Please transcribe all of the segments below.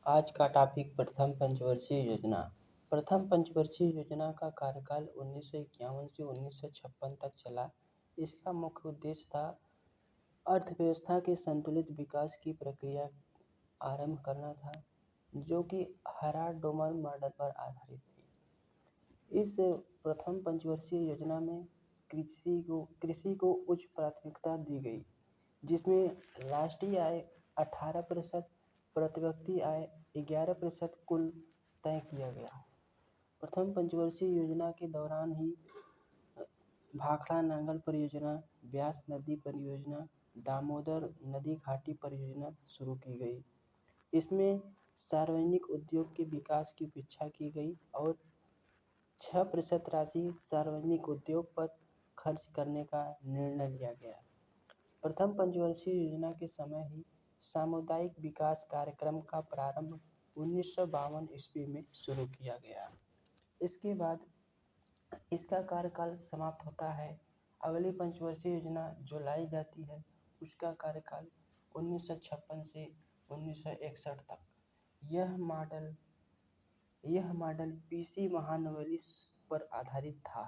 आज का टॉपिक प्रथम पंचवर्षीय योजना। प्रथम पंचवर्षीय योजना का कार्यकाल 1951 से 1956 तक चला। इसका मुख्य उद्देश्य था अर्थव्यवस्था के संतुलित विकास की प्रक्रिया आरंभ करना था, जो कि हाराड-डोमन मॉडल पर आधारित थी। इस प्रथम पंचवर्षीय योजना में कृषि को उच्च प्राथमिकता दी गई, जिसमें राष्ट्रीय आय 18%, प्रति व्यक्ति आय 11% कुल तय किया गया। प्रथम पंचवर्षीय योजना के दौरान ही भाखड़ा नांगल परियोजना, व्यास नदी परियोजना, दामोदर नदी घाटी परियोजना शुरू की गई। इसमें सार्वजनिक उद्योग के विकास की अपेक्षा की गई और 6% राशि सार्वजनिक उद्योग पर खर्च करने का निर्णय लिया गया। प्रथम पंचवर्षीय योजना के समय ही सामुदायिक विकास कार्यक्रम का प्रारंभ 1952 ईस्वी में शुरू किया गया। इसके बाद इसका कार्यकाल समाप्त होता है। अगली पंचवर्षीय योजना जो लाई जाती है उसका कार्यकाल 1956 से 1961 तक। यह मॉडल पीसी महालनोबिस पर आधारित था,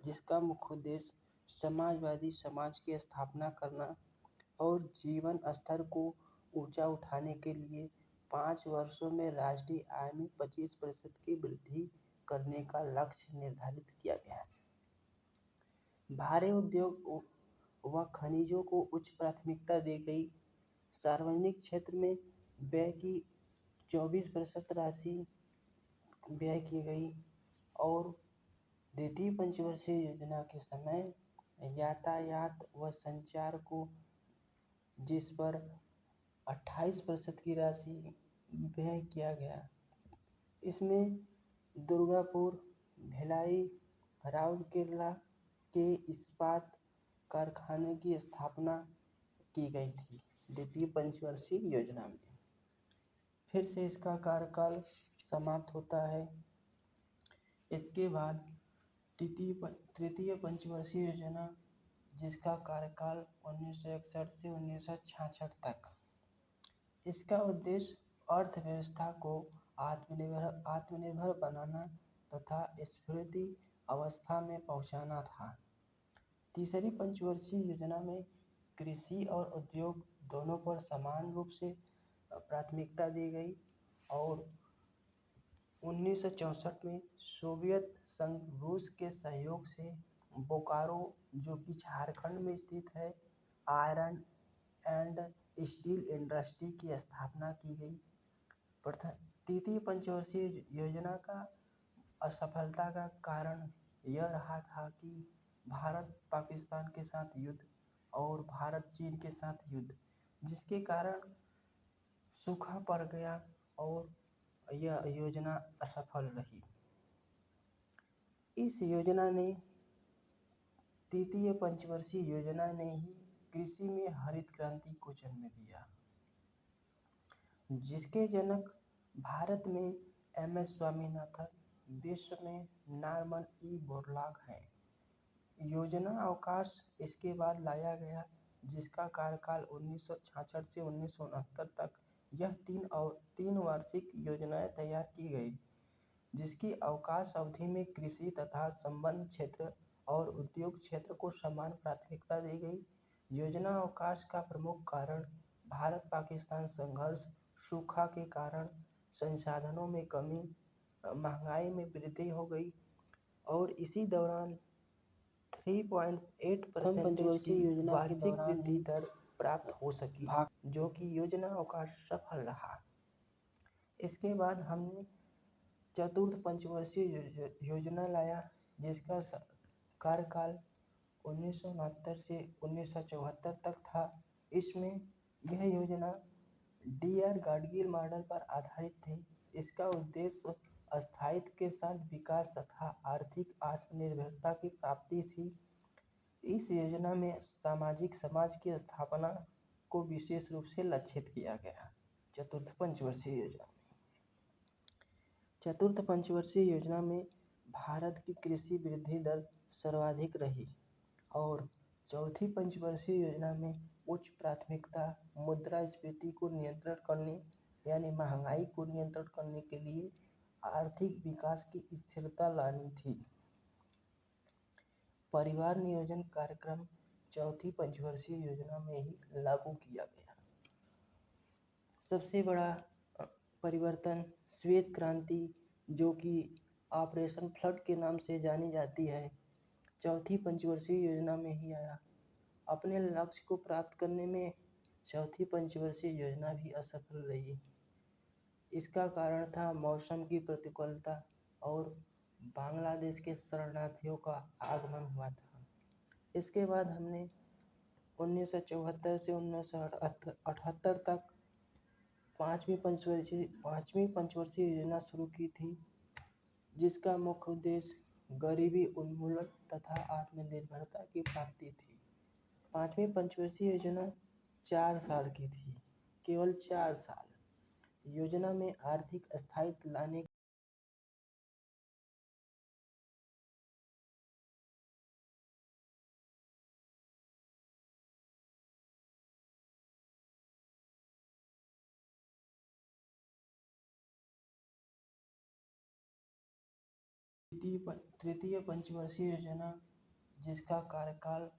जिसका मुख्य उद्देश्य समाजवादी समाज की स्थापना करना और जीवन स्तर को ऊंचा उठाने के लिए 5 वर्षों में राष्ट्रीय आय में 25% की वृद्धि करने का लक्ष्य निर्धारित किया गया। भारी उद्योग व खनिजों को उच्च प्राथमिकता दी गई। सार्वजनिक क्षेत्र में व्यय की 24% राशि व्यय की गई और द्वितीय पंचवर्षीय योजना के समय यातायात व संचार को, जिस पर 28% की राशि व्यय किया गया। इसमें दुर्गापुर, भिलाई, राउरकेला के इस्पात कारखाने की स्थापना की गई थी द्वितीय पंचवर्षीय योजना में। फिर से इसका कार्यकाल समाप्त होता है। इसके बाद तृतीय पंचवर्षीय योजना, जिसका कार्यकाल 1961 से 1966 तक। इसका उद्देश्य अर्थव्यवस्था को आत्मनिर्भर बनाना तथा स्फूर्ति अवस्था में पहुंचाना था। तीसरी पंचवर्षीय योजना में कृषि और उद्योग दोनों पर समान रूप से प्राथमिकता दी गई और 1964 में सोवियत संघ रूस के सहयोग से बोकारो, जो कि झारखंड में स्थित है, आयरन एंड स्टील इंडस्ट्री की स्थापना की गई। तृतीय पंचवर्षीय योजना का असफलता का कारण यह रहा था कि भारत पाकिस्तान के साथ युद्ध और भारत चीन के साथ युद्ध, जिसके कारण सूखा पड़ गया और यह योजना असफल रही। इस योजना ने तृतीय पंचवर्षीय योजना ने ही कृषि में हरित क्रांति को जन्म दिया, जिसके जनक भारत में एम.एस. स्वामीनाथन, विश्व में नॉर्मन ई. बोरलॉग हैं। योजना अवकाश इसके बाद लाया गया, जिसका कार्यकाल 1966 से 1969 तक। यह 3 वार्षिक योजनाएं तैयार की गई, जिसकी अवकाश अवधि में कृषि तथा संबद्ध क्षेत्र और उद्योग क्षेत्र को समान प्राथमिकता दी गई। योजना अवकाश का प्रमुख कारण भारत पाकिस्तान संघर्ष, सूखा के कारण संसाधनों में कमी, महंगाई में वृद्धि हो गई और इसी दौरान 3.8% की वार्षिक वृद्धि दर प्राप्त हो सकी, जो कि योजना अवकाश सफल रहा। इसके बाद हमने चतुर्थ पंचवर्षीय योजना लाया, जिसका कार्यकाल 1969 से 1974 तक था। इसमें यह योजना डी.आर. गाडगिल मॉडल पर आधारित थी। इसका उद्देश्य स्थायित्व के साथ विकास तथा आर्थिक आत्मनिर्भरता की प्राप्ति थी। इस योजना में सामाजिक समाज की स्थापना को विशेष रूप से लक्षित किया गया। चतुर्थ पंचवर्षीय योजना में भारत की कृषि वृद्धि दर सर्वाधिक रही और चौथी पंचवर्षीय योजना में उच्च प्राथमिकता मुद्रास्फीति को नियंत्रण करने यानी महंगाई को नियंत्रण करने के लिए आर्थिक विकास की स्थिरता लानी थी। परिवार नियोजन कार्यक्रम चौथी पंचवर्षीय योजना में ही लागू किया गया। सबसे बड़ा परिवर्तन श्वेत क्रांति, जो कि ऑपरेशन फ्लड के नाम से जानी जाती है, चौथी पंचवर्षीय योजना में ही आया। अपने लक्ष्य को प्राप्त करने में चौथी पंचवर्षीय योजना भी असफल रही। इसका कारण था मौसम की प्रतिकूलता और बांग्लादेश के शरणार्थियों का आगमन हुआ था। इसके बाद हमने 1974 से 1978 तक पाँचवीं पंचवर्षीय योजना शुरू की थी, जिसका मुख्य उद्देश्य गरीबी उन्मूलन तथा आत्मनिर्भरता की प्राप्ति थी। पाँचवीं पंचवर्षीय योजना 4 साल की थी, केवल 4 साल। योजना में आर्थिक स्थायित्व लाने तृतीय पंचवर्षीय योजना, जिसका कार्यकाल